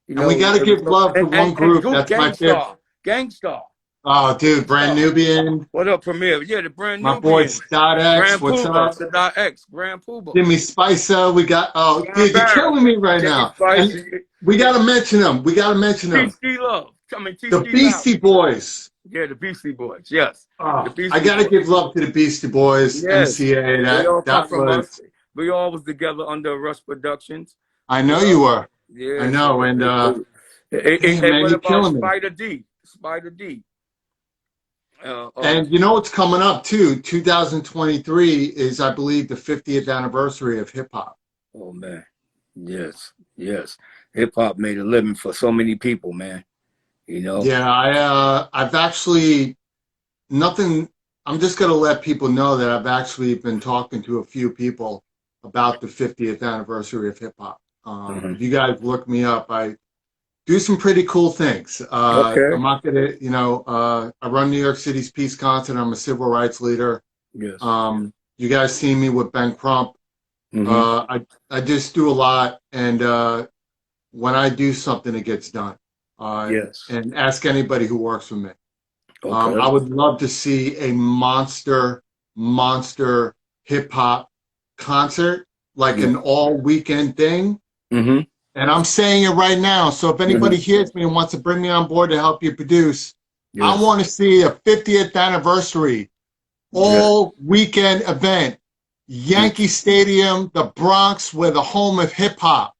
You And we know, got to give love to one and group. That's my favorite. Gangstar. Oh, dude, Brand Gangstar. Nubian. What up, Premier? Yeah, the Brand My boy Nubians. Stott X. Grand What's Puba, up? Sadat X, Grand Puba. Jimmy Spicer. We got, oh, John dude, you're Barrett, killing me right Jimmy now. Spice, And we got to mention them. We got to mention them. T-Ski Love. Coming The T-Ski Loud. Beastie Boys. Yeah, the Beastie Boys. Yes. The Oh, I Beastie got to Boys. give love to the Beastie Boys, Yes. MCA. They all come That from was, us. We all was together under Rush Productions. I You know know? you were. I Yeah. know. So, And, damn, and man, what you're about killing me. Spider D? Spider D. And you know what's coming up too? 2023 is, I believe, the 50th anniversary of hip hop. Oh man, yes, yes. Hip hop made a living for so many people, man. You know. Yeah, I've actually nothing. I'm just gonna let people know that I've actually been talking to a few people about the 50th anniversary of hip hop. If you guys look me up, I do some pretty cool things. Okay. I'm not gonna, I run New York City's Peace Concert. I'm a civil rights leader. Yes. You guys see me with Ben Crump. I just do a lot, and when I do something, it gets done. Yes. And ask anybody who works with me. Okay. I would love to see a monster hip hop concert, like an all weekend thing. And I'm saying it right now. So if anybody hears me and wants to bring me on board to help you produce, I want to see a 50th anniversary all weekend event. Yankee Stadium, the Bronx, where the home of hip hop.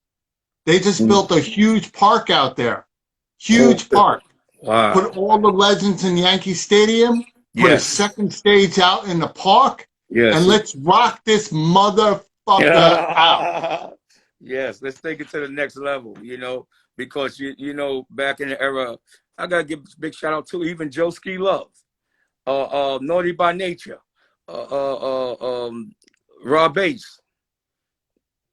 They just built a huge park out there. Huge park. Wow. Put all the legends in Yankee Stadium. Put a second stage out in the park. And let's rock this motherfucker out. Yes, let's take it to the next level, you know, because, you know, back in the era, I got to give a big shout out to even Joe Ski Love, Naughty by Nature, Rob Bass.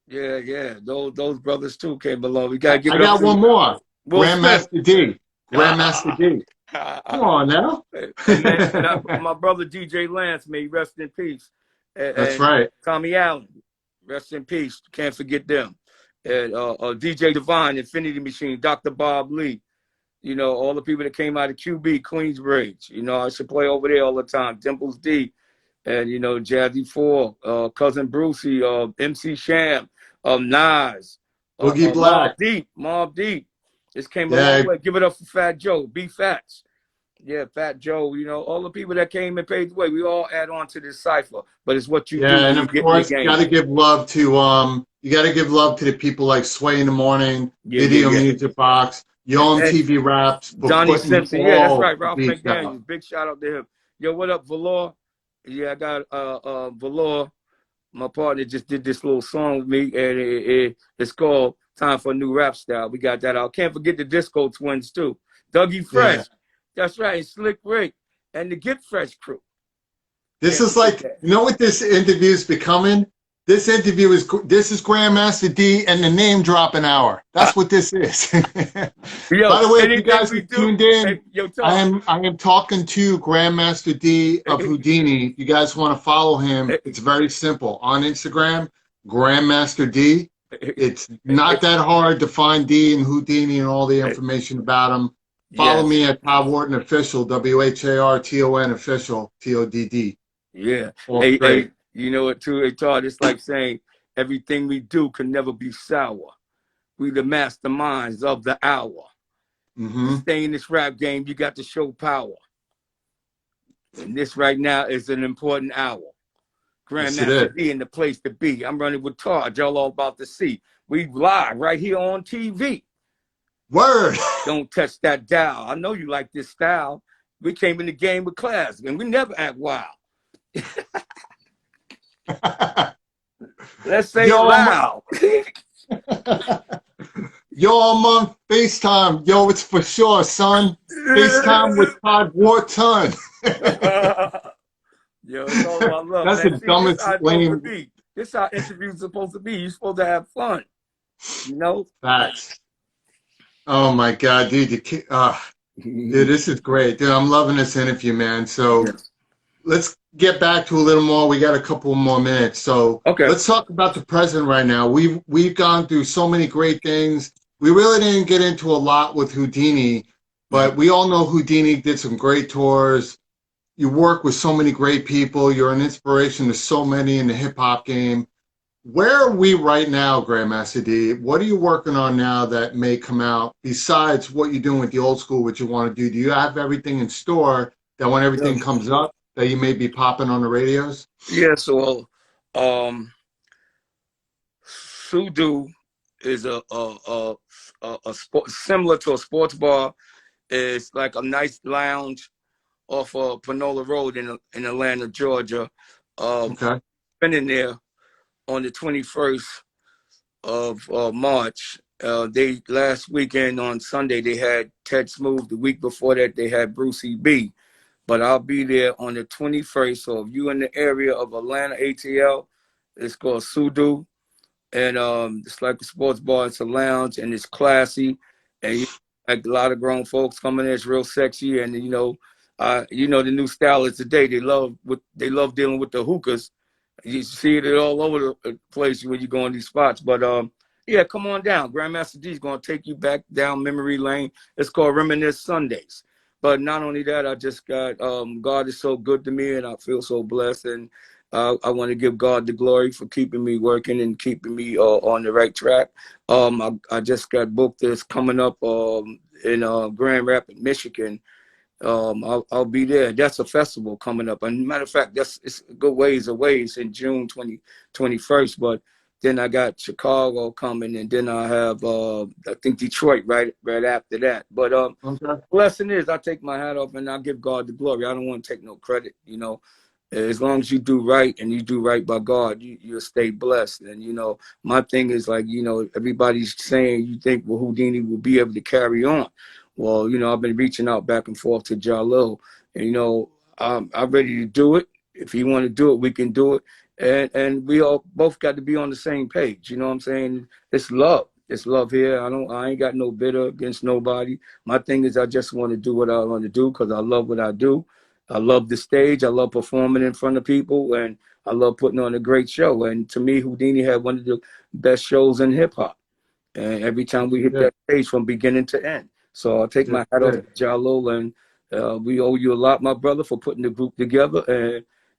Yeah, those brothers too came along. We got to give it up. I got one more. Will Grandmaster Dee. Grandmaster Dee. Come on now. and my brother DJ Lance, may he rest in peace. That's right. Tommy Allen, rest in peace. Can't forget them. And DJ Divine, Infinity Machine, Dr. Bob Lee. You know, all the people that came out of QB, Queensbridge. You know, I used to play over there all the time. Dimples D, and, you know, Jazzy 4, Cousin Brucey, MC Sham, Nas. Boogie Black. Mobb Deep. This came a long way. Give it up for Fat Joe, B Fats. Yeah, Fat Joe, you know, all the people that came and paved the way, we all add on to this cipher. But it's what you do. Yeah, and of course, you gotta give love to the people like Sway in the Morning, Video Music Box, Yo MTV Raps, Donnie Simpson. Yeah, that's right. Ralph McDaniels. McDaniels. Big shout out to him. Yo, what up, Valor? Yeah, I got Valor. My partner just did this little song with me, and it's called Time for a New Rap Style. We got that out. Can't forget the Disco Twins, too. Dougie Fresh. Yeah. That's right. Slick Rick and the Get Fresh crew. This is like, you know what this interview is becoming? This is Grandmaster Dee and the name dropping hour. That's what this is. Yo, by the way, if you guys are tuned in, I am talking to Grandmaster Dee of Whodini. If you guys want to follow him, it's very simple. On Instagram, Grandmaster Dee. It's not that hard to find Dee and Whodini and all the information about him. Follow me at Todd Wharton Official, WHARTON Official, TODD. Yeah. Hey, you know what, too? Hey, Todd, it's like saying everything we do can never be sour. We the masterminds of the hour. Stay in this rap game, you got to show power. And this right now is an important hour. Grandmaster Dee in the place to be. I'm running with Todd. Y'all all about to see. We live right here on TV. Word. Don't touch that dial. I know you like this style. We came in the game with class, and we never act wild. Let's say it loud. Yo, I'm on FaceTime. Yo, it's for sure, son. FaceTime with Todd Wharton. Yo, it's all about love. That's man. the dumbest lame. This is how interviews are supposed to be. You're supposed to have fun. You know? Facts. Oh my God, dude, dude, this is great. Dude, I'm loving this interview, man. So let's get back to a little more. We got a couple more minutes, so Okay. let's talk about the present right now. We've gone through so many great things. We really didn't get into a lot with Whodini, Mhm. but we all know Whodini did some great tours. You work with so many great people. You're an inspiration to so many in the hip hop game. Where are we right now, Grandmaster D? What are you working on now that may come out besides what you're doing with the old school, what you want to do? Do you have everything in store that when everything Yeah. comes up, that you may be popping on the radios? Yeah. So, um, Sudo is a sport similar to a sports bar. It's like a nice lounge off of Panola Road in Atlanta, Georgia. Okay. Been in there on the 21st of March. They last weekend on Sunday they had Ted Smooth. The week before that they had Brucey B. But I'll be there on the 21st. So if you in the area of Atlanta ATL, it's called Sudo, and it's like a sports bar. It's a lounge and it's classy, and like a lot of grown folks coming in. It's real sexy, and the new style is today. They love dealing with the hookahs. You see it all over the place when you go in these spots. But yeah, come on down. Grandmaster D is going to take you back down memory lane. It's called Reminisce Sundays. But not only that, I just got God is so good to me, and I feel so blessed. And I want to give God the glory for keeping me working and keeping me on the right track. I just got booked this coming up in Grand Rapids, Michigan. I'll be there. That's a festival coming up. And matter of fact, it's a good ways away. It's in June 21st. But then I got Chicago coming, and then I have I think Detroit right after that. But Okay. blessing is I take my hat off and I give God the glory. I don't want to take no credit, As long as you do right and you do right by God, you'll stay blessed. And my thing is like, everybody's saying you think well Whodini will be able to carry on. Well, I've been reaching out back and forth to Jalil, and I'm ready to do it. If you want to do it, we can do it. And we all both got to be on the same page. You know what I'm saying? It's love. It's love here. I ain't got no bitter against nobody. My thing is I just want to do what I want to do because I love what I do. I love the stage. I love performing in front of people, and I love putting on a great show. And to me, Whodini had one of the best shows in hip hop. And every time we hit Yeah. that stage from beginning to end. So I take Yeah. my hat off Yeah. to Jalil, and we owe you a lot, my brother, for putting the group together.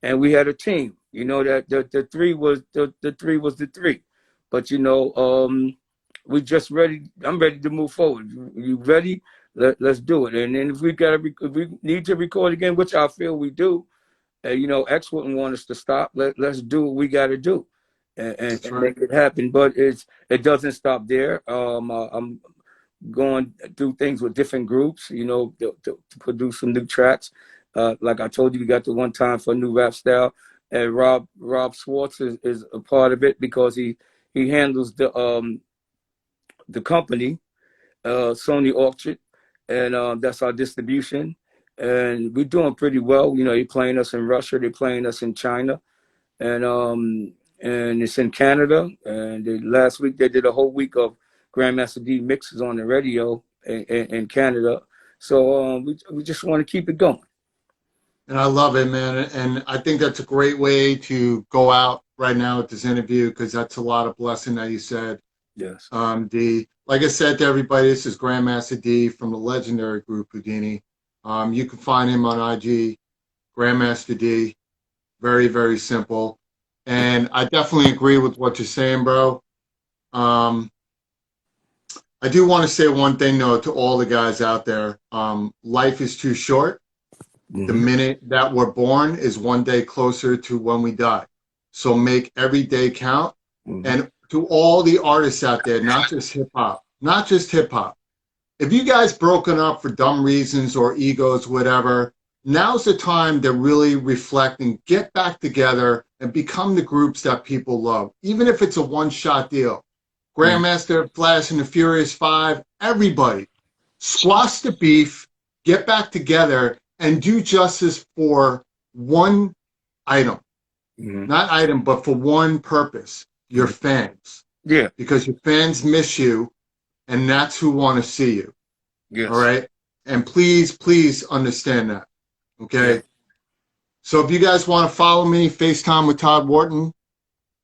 And we had a team. That the three was the three was the three. But we just ready. I'm ready to move forward. You ready? Let's do it. And then if we need to record again, which I feel we do, X wouldn't want us to stop. Let's do what we got to do, That's and right. make it happen. But it doesn't stop there. I'm going through things with different groups, to produce some new tracks. Like I told you, we got the one time for a new rap style, and Rob Swartz is a part of it because he handles the company, Sony Orchard, and that's our distribution. And we're doing pretty well. They're playing us in Russia, they're playing us in China, and it's in Canada. And last week they did a whole week of Grandmaster D mixes on the radio in Canada. So we just want to keep it going. And I love it, man. And I think that's a great way to go out right now with this interview because that's a lot of blessing that you said. Yes. D. Like I said to everybody, this is Grandmaster D from the legendary group Whodini. You can find him on IG, Grandmaster D. Very, very simple. And I definitely agree with what you're saying, bro. Um, I do want to say one thing, though, to all the guys out there. Life is too short. The Mm-hmm. minute that we're born is one day closer to when we die. So make every day count. Mm-hmm. And to all the artists out there, not just hip hop, not just hip hop. If you guys broken up for dumb reasons or egos, whatever, now's the time to really reflect and get back together and become the groups that people love, even if it's a one-shot deal. Grandmaster, Flash and the Furious Five, everybody, squash the beef, get back together, and do justice for one item. Mm-hmm. Not item, but for one purpose, your fans. Yeah. Because your fans miss you, and that's who want to see you. All Yes. right. And please, please understand that. Yeah. Okay. So if you guys want to follow me, FaceTime with Todd Wharton.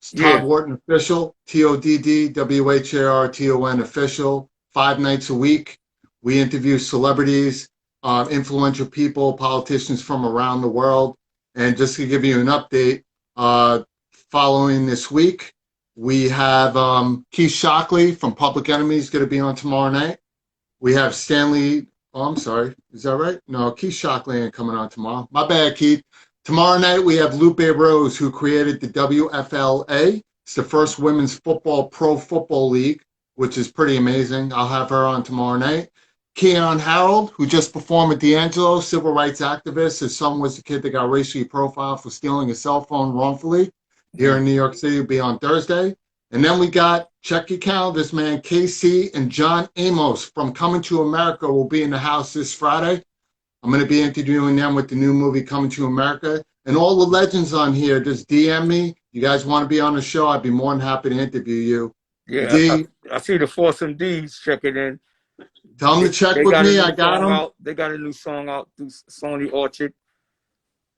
It's Todd Yeah, Wharton Official, TODDWHARTON Official, 5 nights a week. We interview celebrities, influential people, politicians from around the world. And just to give you an update, following this week, we have Keith Shockley from Public Enemy is going to be on tomorrow night. We have Stanley. Oh, I'm sorry. Is that right? No, Keith Shockley ain't coming on tomorrow. My bad, Keith. Tomorrow night, we have Lupe Rose, who created the WFLA. It's the first women's football pro football league, which is pretty amazing. I'll have her on tomorrow night. Keon Harold, who just performed with D'Angelo, civil rights activist. His son was the kid that got racially profiled for stealing a cell phone wrongfully here in New York City. Will be on Thursday. And then we got, check your calendars, man, KC and John Amos from Coming to America will be in the house this Friday. I'm going to be interviewing them with the new movie Coming to America. And all the legends on here, just DM me. You guys want to be on the show? I'd be more than happy to interview you. yeah. D, I see the Foursome D's checking in. tell them to check with me. I got them. They got a new song out through Sony Orchard.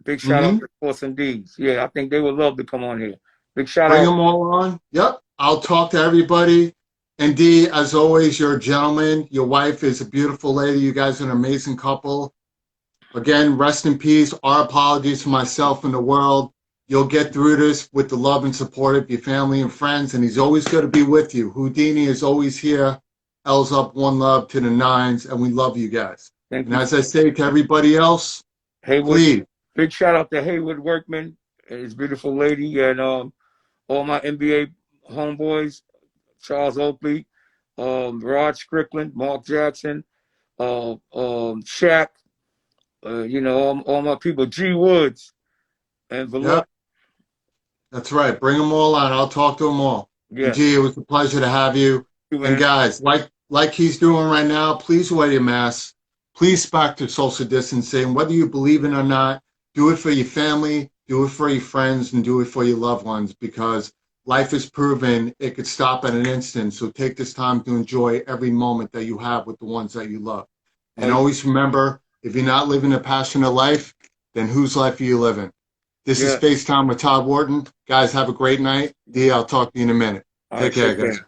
Big shout Mm-hmm. out to Foursome D's. Yeah, I think they would love to come on here. Big shout Bring out. them all on. Yep. I'll talk to everybody. And D, as always, you're a gentleman. Your wife is a beautiful lady. You guys are an amazing couple. Again, rest in peace. Our apologies to myself and the world. You'll get through this with the love and support of your family and friends, and he's always going to be with you. Whodini is always here. L's up, one love to the nines, and we love you guys. Thank And you. as I say to everybody else, Haywood, please. big shout out to Haywood Workman and his beautiful lady, and all my NBA homeboys, Charles Oakley, Rod Strickland, Mark Jackson, Shaq, all my people, G Woods, and Valor. Yep. That's right. Bring them all on. I'll talk to them all. Yeah. And G, it was a pleasure to have you. And guys, like he's doing right now, please wear your mask. Please practice social distancing. Whether you believe it or not, do it for your family, do it for your friends, and do it for your loved ones, because life is proven it could stop at an instant. So take this time to enjoy every moment that you have with the ones that you love. And always remember, if you're not living a passionate life, then whose life are you living? This is FaceTime with Todd Wharton. Guys, have a great night. D, I'll talk to you in a minute. Take care, guys.